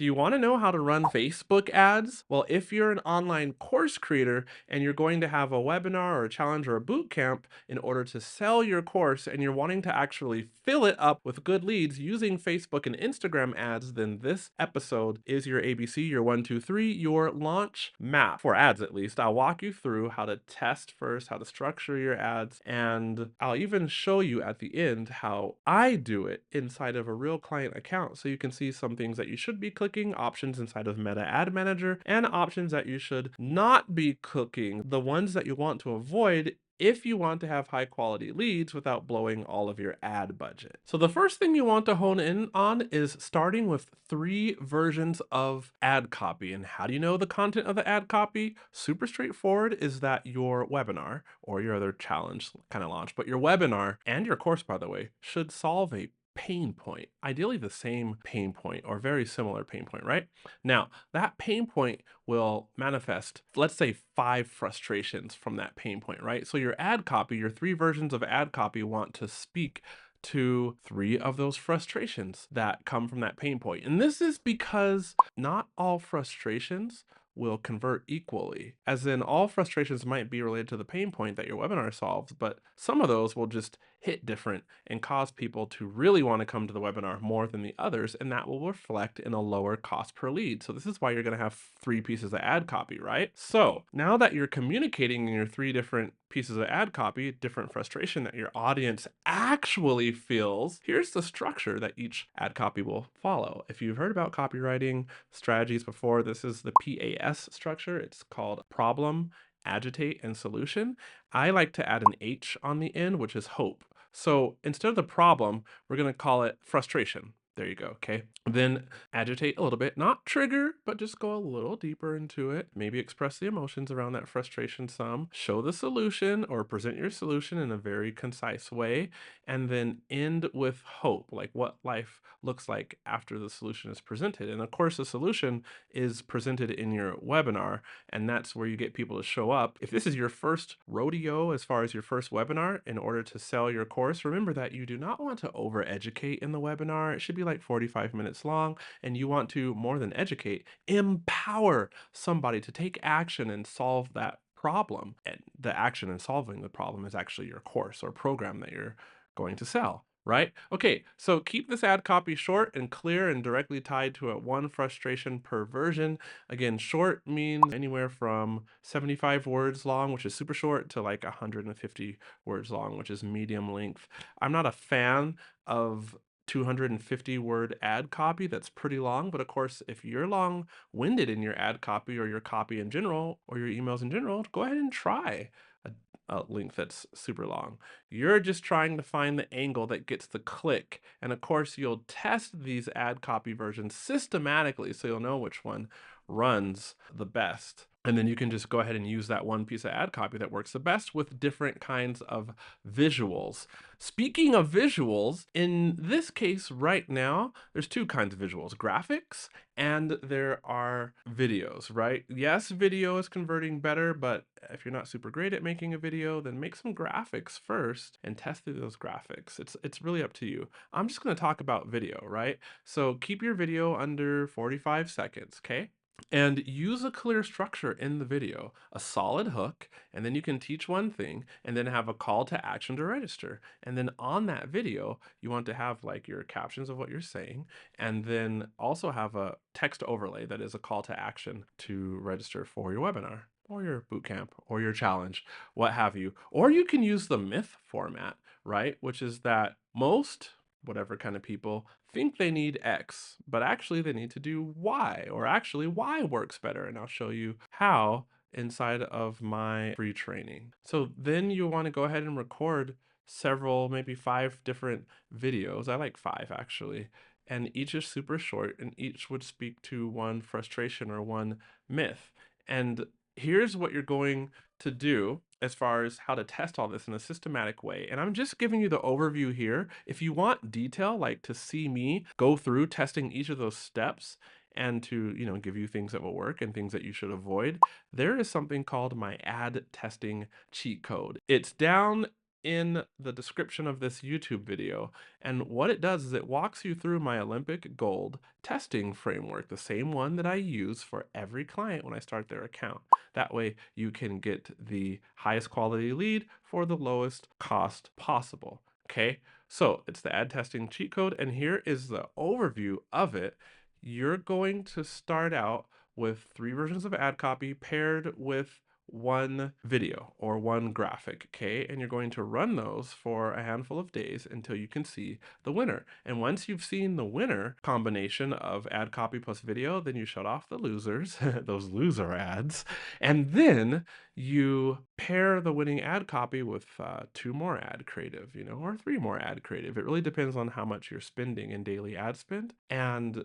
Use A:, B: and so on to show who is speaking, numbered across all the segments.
A: Do you want to know how to run Facebook ads? Well, if you're an online course creator and you're going to have a webinar or a challenge or a boot camp in order to sell your course and you're wanting to actually fill it up with good leads using Facebook and Instagram ads, then this episode is your ABC, your 1, 2, 3, your launch map for ads at least. I'll walk you through how to test first, how to structure your ads, and I'll even show you at the end how I do it inside of a real client account so you can see some things that you should be clicking, options inside of Meta Ad Manager, and options that you should not be clicking, the ones that you want to avoid if you want to have high quality leads without blowing all of your ad budget. So the first thing you want to hone in on is starting with 3 versions of ad copy. And how do you know the content of the ad copy? Super straightforward is that your webinar or your other challenge kind of launch, but your webinar and your course, by the way, should solve a pain point, ideally the same pain point or very similar pain point, right? Now, that pain point will manifest, let's say 5 frustrations from that pain point, right? So your ad copy, your 3 versions of ad copy want to speak to 3 of those frustrations that come from that pain point. And this is because not all frustrations will convert equally. As in, all frustrations might be related to the pain point that your webinar solves, but some of those will just hit different and cause people to really want to come to the webinar more than the others, and that will reflect in a lower cost per lead. So this is why you're going to have 3 pieces of ad copy, right? So now that you're communicating in your 3 different pieces of ad copy, different frustration that your audience actually feels, here's the structure that each ad copy will follow. If you've heard about copywriting strategies before, this is the PAS structure. It's called problem, agitate, and solution. I like to add an H on the end, which is hope. So instead of the problem, we're going to call it frustration. There you go. Okay. Then agitate a little bit, not trigger, but just go a little deeper into it. Maybe express the emotions around that frustration some. Show the solution or present your solution in a very concise way. And then end with hope, like what life looks like after the solution is presented. And of course, the solution is presented in your webinar, and that's where you get people to show up. If this is your first rodeo as far as your first webinar in order to sell your course, remember that you do not want to over educate in the webinar. It should be like 45 minutes long, and you want to, more than educate, empower somebody to take action and solve that problem. And the action in solving the problem is actually your course or program that you're going to sell. Right? Okay, so keep this ad copy short and clear and directly tied to a 1 frustration per version. Again, short means anywhere from 75 words long, which is super short, to like 150 words long, which is medium length. I'm not a fan of 250 word ad copy. That's pretty long, but of course, if you're long winded in your ad copy or your copy in general or your emails in general, go ahead and try a, a link that's super long. You're just trying to find the angle that gets the click. And of course, you'll test these ad copy versions systematically so you'll know which one runs the best. And then you can just go ahead and use that one piece of ad copy that works the best with different kinds of visuals. Speaking of visuals, in this case right now, there's 2 kinds of visuals, graphics and there are videos, right? Yes, video is converting better, but if you're not super great at making a video, then make some graphics first and test through those graphics. It's really up to you. I'm just going to talk about video, right? So keep your video under 45 seconds, okay? And use a clear structure in the video, a solid hook, and then you can teach one thing and then have a call to action to register. And then on that video, you want to have like your captions of what you're saying, and then also have a text overlay that is a call to action to register for your webinar or your bootcamp or your challenge, what have you. Or you can use the myth format, right? Which is that most whatever kind of people think they need X, but actually they need to do Y, or actually Y works better. And I'll show you how inside of my free training. So then you want to go ahead and record several, maybe 5 different videos. I like 5 actually. And each is super short and each would speak to one frustration or one myth. And here's what you're going to do as far as how to test all this in a systematic way. And I'm just giving you the overview here. If you want detail, like to see me go through testing each of those steps and to, give you things that will work and things that you should avoid, there is something called my ad testing cheat code. It's down in the description of this YouTube video. And what it does is it walks you through my Olympic Gold testing framework, the same one that I use for every client when I start their account. That way you can get the highest quality lead for the lowest cost possible. Okay, so it's the ad testing cheat code, and here is the overview of it. You're going to start out with 3 versions of ad copy paired with one video or one graphic, okay? And you're going to run those for a handful of days until you can see the winner. And once you've seen the winner combination of ad copy plus video, then you shut off the losers, those loser ads, and then you pair the winning ad copy with 2 more ad creative, or 3 more ad creative. It really depends on how much you're spending in daily ad spend. And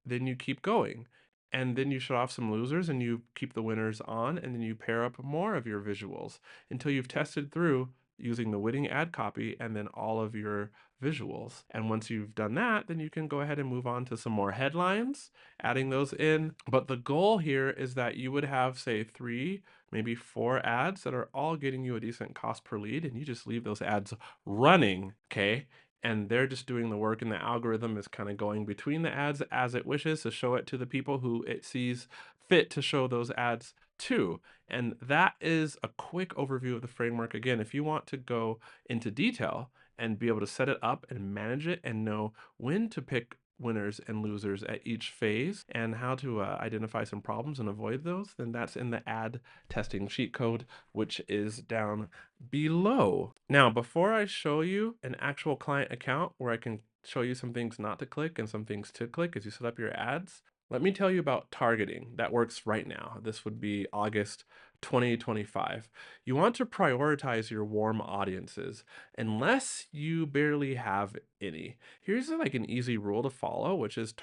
A: then you keep going. And then you shut off some losers and you keep the winners on, and then you pair up more of your visuals until you've tested through using the winning ad copy and then all of your visuals. And once you've done that, then you can go ahead and move on to some more headlines, adding those in. But the goal here is that you would have, say, 3, maybe 4 ads that are all getting you a decent cost per lead, and you just leave those ads running, okay? And they're just doing the work, and the algorithm is kind of going between the ads as it wishes to show it to the people who it sees fit to show those ads to. And that is a quick overview of the framework. Again, if you want to go into detail and be able to set it up and manage it and know when to pick winners and losers at each phase and how to identify some problems and avoid those, then that's in the ad testing cheat code, which is down below. Now, before I show you an actual client account where I can show you some things not to click and some things to click as you set up your ads, let me tell you about targeting that works right now. This would be August 2025. You want to prioritize your warm audiences unless you barely have any. Here's like an easy rule to follow, which is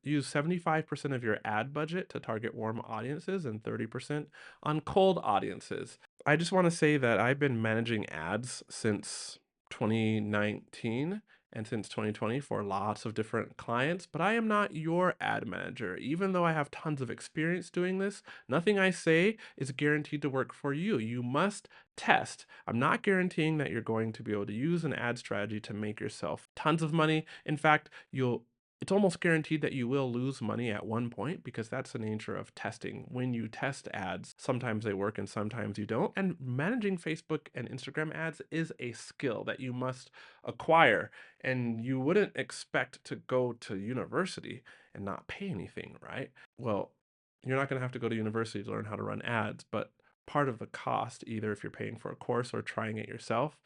A: use 75% of your ad budget to target warm audiences and 30% on cold audiences. I just want to say that I've been managing ads since 2019 and since 2020 for lots of different clients, but I am not your ad manager. Even though I have tons of experience doing this, nothing I say is guaranteed to work for you. You must test. I'm not guaranteeing that you're going to be able to use an ad strategy to make yourself tons of money. In fact, it's almost guaranteed that you will lose money at one point, because that's the nature of testing. When you test ads, sometimes they work and sometimes you don't. And managing Facebook and Instagram ads is a skill that you must acquire. And you wouldn't expect to go to university and not pay anything, right? Well, you're not going to have to go to university to learn how to run ads, but part of the cost, either if you're paying for a course or trying it yourself,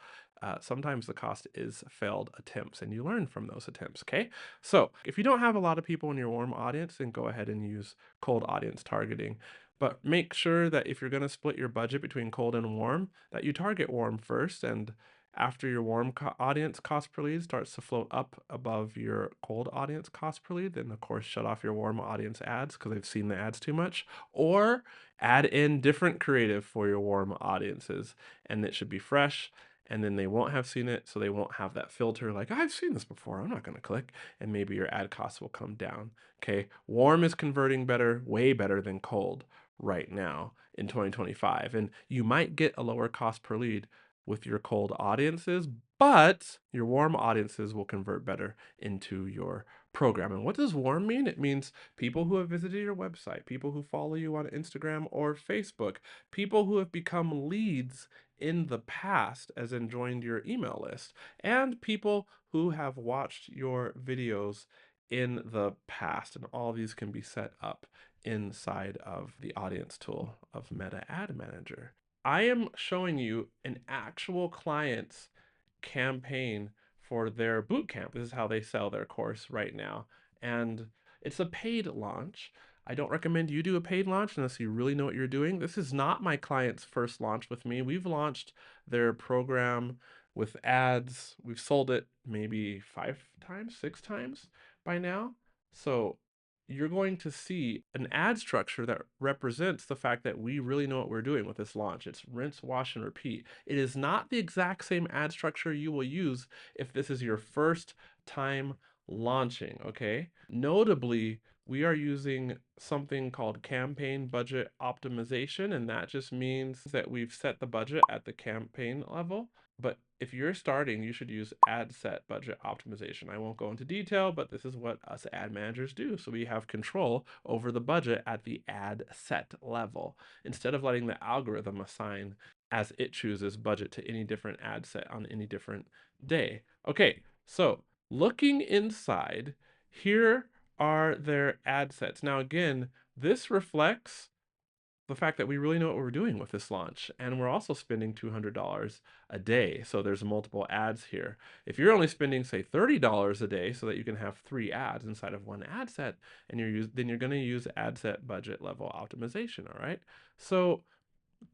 A: sometimes the cost is failed attempts, and you learn from those attempts, okay? So if you don't have a lot of people in your warm audience, then go ahead and use cold audience targeting. But make sure that if you're going to split your budget between cold and warm, that you target warm first, and after your warm audience cost per lead starts to float up above your cold audience cost per lead, then of course shut off your warm audience ads because they've seen the ads too much, or add in different creative for your warm audiences, and it should be fresh, and then they won't have seen it, so they won't have that filter like, I've seen this before, I'm not going to click, and maybe your ad costs will come down. Okay, warm is converting better, way better than cold right now in 2025, and you might get a lower cost per lead with your cold audiences, but your warm audiences will convert better into your program. And what does warm mean? It means people who have visited your website, people who follow you on Instagram or Facebook, people who have become leads in the past, as in joined your email list, and people who have watched your videos in the past. And all these can be set up inside of the audience tool of Meta Ad Manager. I am showing you an actual client's campaign for their bootcamp. This is how they sell their course right now. And it's a paid launch. I don't recommend you do a paid launch unless you really know what you're doing. This is not my client's first launch with me. We've launched their program with ads. We've sold it maybe 5 times, 6 times by now. So you're going to see an ad structure that represents the fact that we really know what we're doing with this launch. It's rinse, wash, and repeat. It is not the exact same ad structure you will use if this is your first time launching, okay? Notably, we are using something called campaign budget optimization, and that just means that we've set the budget at the campaign level. But if you're starting, you should use ad set budget optimization. I won't go into detail, but this is what us ad managers do. So we have control over the budget at the ad set level instead of letting the algorithm assign as it chooses budget to any different ad set on any different day. Okay, so looking inside, here are their ad sets. Now, again, this reflects the fact that we really know what we're doing with this launch. And we're also spending $200 a day. So there's multiple ads here. If you're only spending, say, $30 a day so that you can have 3 ads inside of one ad set, and then you're going to use ad set budget level optimization. All right. So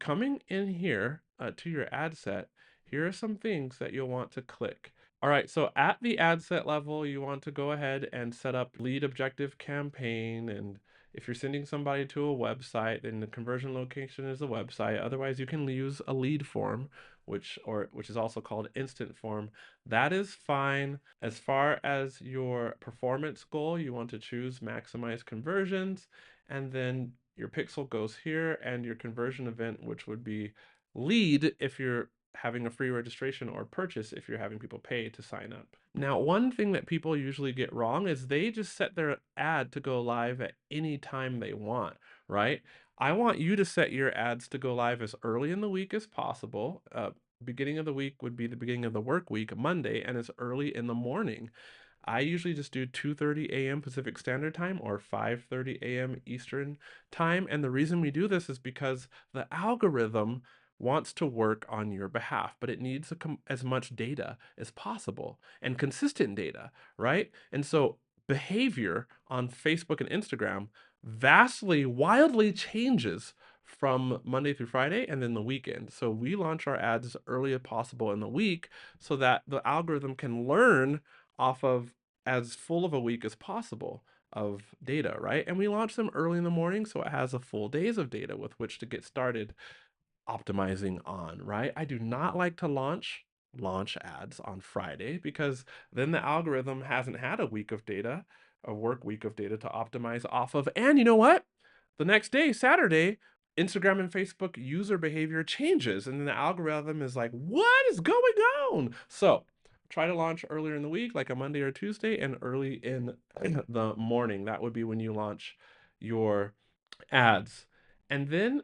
A: coming in here to your ad set, here are some things that you'll want to click. All right, so at the ad set level, you want to go ahead and set up lead objective campaign. And if you're sending somebody to a website, then the conversion location is the website. Otherwise, you can use a lead form, which is also called instant form. That is fine. As far as your performance goal, you want to choose maximize conversions, and then your pixel goes here, and your conversion event, which would be lead if you're having a free registration, or purchase if you're having people pay to sign up. Now, one thing that people usually get wrong is they just set their ad to go live at any time they want, right? I want you to set your ads to go live as early in the week as possible. Beginning of the week would be the beginning of the work week, Monday, and as early in the morning. I usually just do 2:30 a.m. Pacific Standard Time or 5:30 a.m. Eastern Time. And the reason we do this is because the algorithm wants to work on your behalf, but it needs as much data as possible and consistent data, right? And so behavior on Facebook and Instagram vastly, wildly changes from Monday through Friday and then the weekend. So we launch our ads as early as possible in the week so that the algorithm can learn off of as full of a week as possible of data, right? And we launch them early in the morning so it has a full days of data with which to get started optimizing on, right? I do not like to launch ads on Friday because then the algorithm hasn't had a week of data, a work week of data to optimize off of. And you know what? The next day, Saturday, Instagram and Facebook user behavior changes, and then the algorithm is like, what is going on? So try to launch earlier in the week, like a Monday or Tuesday, and early in the morning. That would be when you launch your ads. And then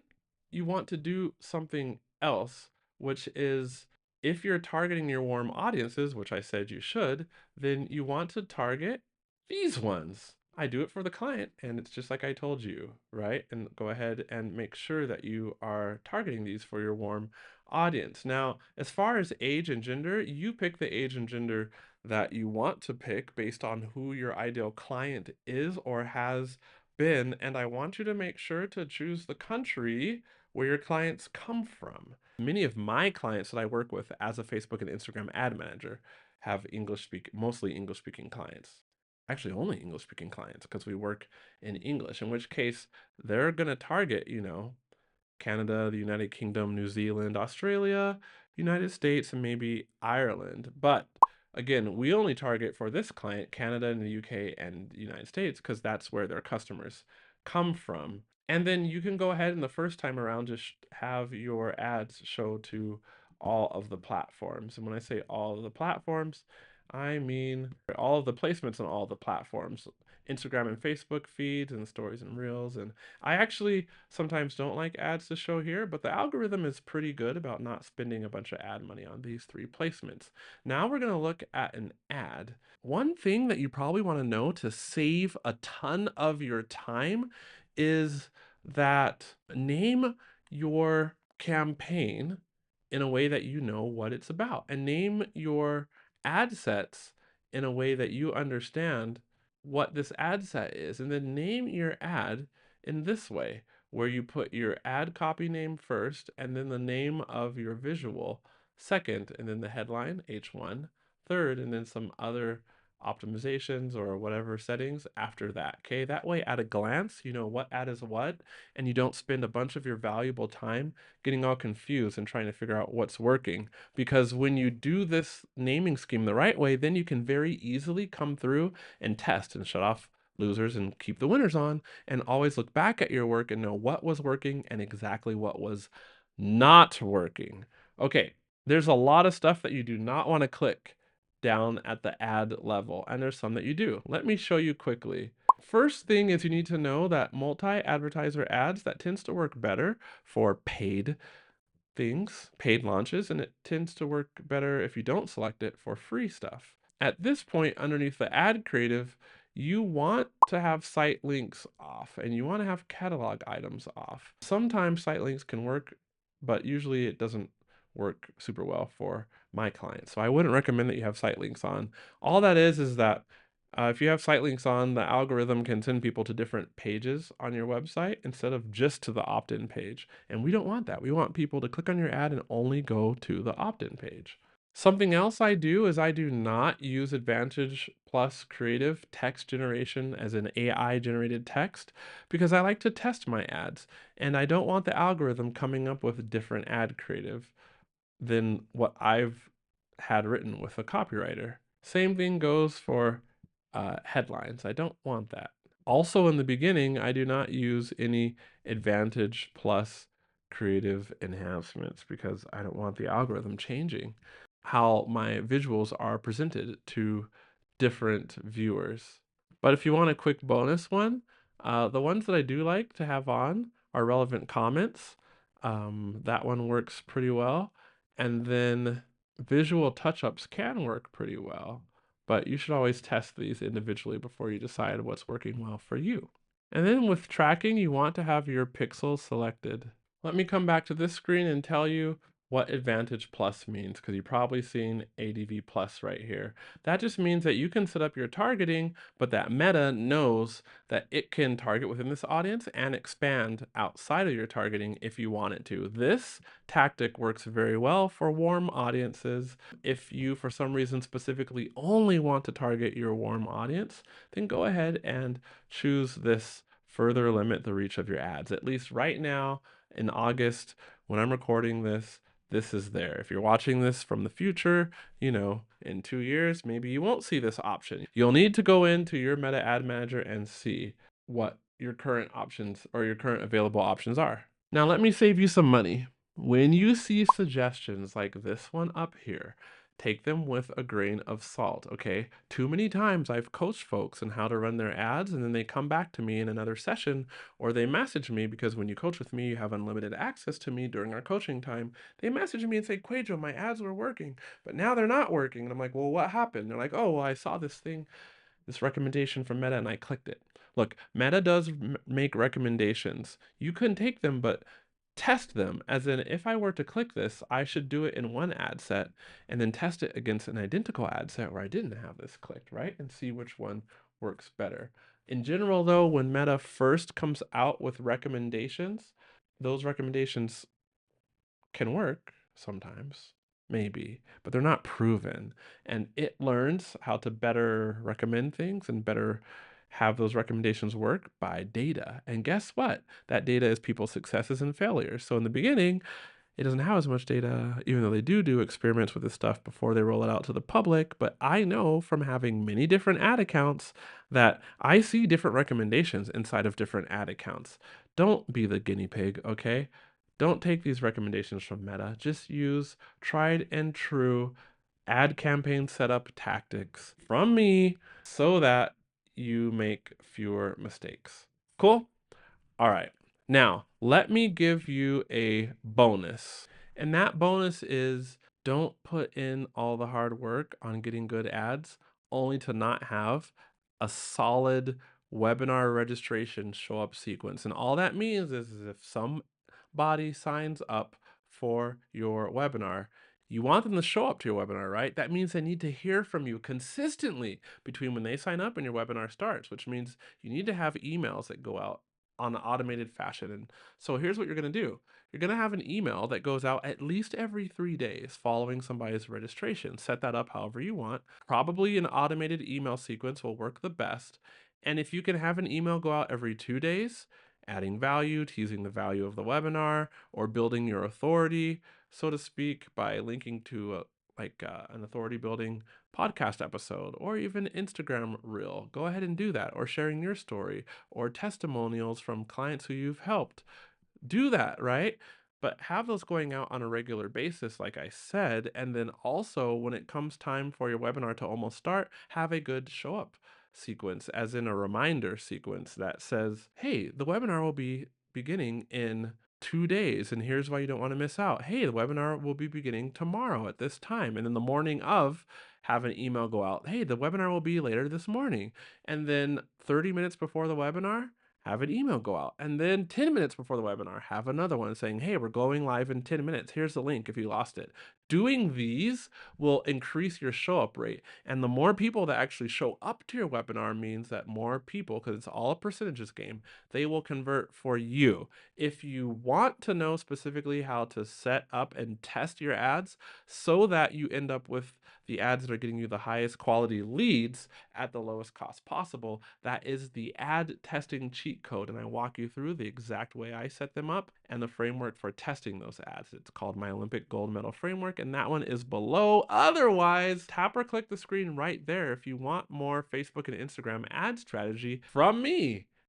A: you want to do something else, which is if you're targeting your warm audiences, which I said you should, then you want to target these ones. I do it for the client, and it's just like I told you, right? And go ahead and make sure that you are targeting these for your warm audience. Now, as far as age and gender, you pick the age and gender that you want to pick based on who your ideal client is or has been. And I want you to make sure to choose the country where your clients come from. Many of my clients that I work with as a Facebook and Instagram ad manager have mostly English speaking clients. Actually, only English speaking clients because we work in English, in which case they're going to target, Canada, the United Kingdom, New Zealand, Australia, United States, and maybe Ireland. But again, we only target for this client Canada and the UK and the United States because that's where their customers come from. And then you can go ahead and the first time around just have your ads show to all of the platforms. And when I say all of the platforms, I mean all of the placements on all the platforms, Instagram and Facebook feeds and stories and reels. And I actually sometimes don't like ads to show here, but the algorithm is pretty good about not spending a bunch of ad money on these 3 placements. Now we're going to look at an ad. One thing that you probably want to know to save a ton of your time is that name your campaign in a way that you know what it's about, and name your ad sets in a way that you understand what this ad set is, and then name your ad in this way where you put your ad copy name first and then the name of your visual second, and then the headline H1 third, and then some other optimizations or whatever settings after that. Okay, that way at a glance you know what ad is what, and you don't spend a bunch of your valuable time getting all confused and trying to figure out what's working. Because when you do this naming scheme the right way, then you can very easily come through and test and shut off losers and keep the winners on, and always look back at your work and know what was working and exactly what was not working. Okay, There's a lot of stuff that you do not wanna click down at the ad level, and there's some that you do. Let me show you quickly. First thing is you need to know that multi-advertiser ads, that tends to work better for paid things, paid launches, and it tends to work better if you don't select it for free stuff. At this point, underneath the ad creative, you want to have site links off and you want to have catalog items off. Sometimes site links can work, but usually it doesn't work super well for my clients. So I wouldn't recommend that you have site links on. All that is that if you have site links on, the algorithm can send people to different pages on your website instead of just to the opt-in page. And we don't want that. We want people to click on your ad and only go to the opt-in page. Something else I do is I do not use Advantage Plus Creative text generation as an AI generated text because I like to test my ads and I don't want the algorithm coming up with different ad creative than what I've had written with a copywriter. Same thing goes for headlines. I don't want that. Also, in the beginning, I do not use any Advantage Plus creative enhancements because I don't want the algorithm changing how my visuals are presented to different viewers. But if you want a quick bonus one, the ones that I do like to have on are relevant comments. That one works pretty well. And then visual touch-ups can work pretty well, but you should always test these individually before you decide what's working well for you. And then with tracking, you want to have your pixels selected. Let me come back to this screen and tell you what Advantage Plus means, because you've probably seen ADV Plus right here. That just means that you can set up your targeting, but that Meta knows that it can target within this audience and expand outside of your targeting if you want it to. This tactic works very well for warm audiences. If you, for some reason, specifically only want to target your warm audience, then go ahead and choose this further limit the reach of your ads. At least right now in August, when I'm recording this, this is there. If you're watching this from the future, in 2 years, maybe you won't see this option. You'll need to go into your Meta Ad Manager and see what your current options or your current available options are. Now, let me save you some money. When you see suggestions like this one up here, take them with a grain of salt, okay? Too many times I've coached folks on how to run their ads, and then they come back to me in another session, or they message me because when you coach with me, you have unlimited access to me during our coaching time. They message me and say, QUAY.jo, my ads were working, but now they're not working. And I'm like, well, what happened? They're like, oh, well, I saw this thing, this recommendation from Meta, and I clicked it. Look, Meta does make recommendations. You can take them, but test them, as in if I were to click this, I should do it in one ad set and then test it against an identical ad set where I didn't have this clicked, right? And see which one works better. In general, though, when Meta first comes out with recommendations, those recommendations can work sometimes, maybe, but they're not proven. And it learns how to better recommend things and better have those recommendations work by data. And guess what? That data is people's successes and failures. So in the beginning, it doesn't have as much data, even though they do experiments with this stuff before they roll it out to the public. But I know from having many different ad accounts that I see different recommendations inside of different ad accounts. Don't be the guinea pig, okay? Don't take these recommendations from Meta. Just use tried and true ad campaign setup tactics from me so that you make fewer mistakes. Cool? All right. Now, let me give you a bonus. And that bonus is don't put in all the hard work on getting good ads only to not have a solid webinar registration show up sequence. And all that means is if somebody signs up for your webinar, you want them to show up to your webinar, right? That means they need to hear from you consistently between when they sign up and your webinar starts, which means you need to have emails that go out on an automated fashion. And so here's what you're going to do. You're going to have an email that goes out at least every 3 days following somebody's registration. Set that up however you want. Probably an automated email sequence will work the best. And if you can have an email go out every 2 days, adding value, teasing the value of the webinar, or building your authority, so to speak, by linking to an authority building podcast episode or even Instagram reel, go ahead and do that, or sharing your story or testimonials from clients who you've helped. Do that, right? but have those going out on a regular basis, like I said. And then also, when it comes time for your webinar to almost start, have a good show up sequence, as in a reminder sequence that says, hey, the webinar will be beginning in 2 days, and here's why you don't want to miss out. Hey, the webinar will be beginning tomorrow at this time. And then the morning of, have an email go out. Hey, the webinar will be later this morning. And then 30 minutes before the webinar, have an email go out. And then 10 minutes before the webinar, have another one saying, hey, we're going live in 10 minutes. Here's the link if you lost it. Doing these will increase your show up rate. And the more people that actually show up to your webinar means that more people, because it's all a percentages game, they will convert for you. If you want to know specifically how to set up and test your ads so that you end up with the ads that are getting you the highest quality leads at the lowest cost possible, that is the ad testing cheat code. And I walk you through the exact way I set them up and the framework for testing those ads. It's called my Olympic Gold Medal Framework, and that one is below. Otherwise, tap or click the screen right there if you want more Facebook and Instagram ad strategy from me.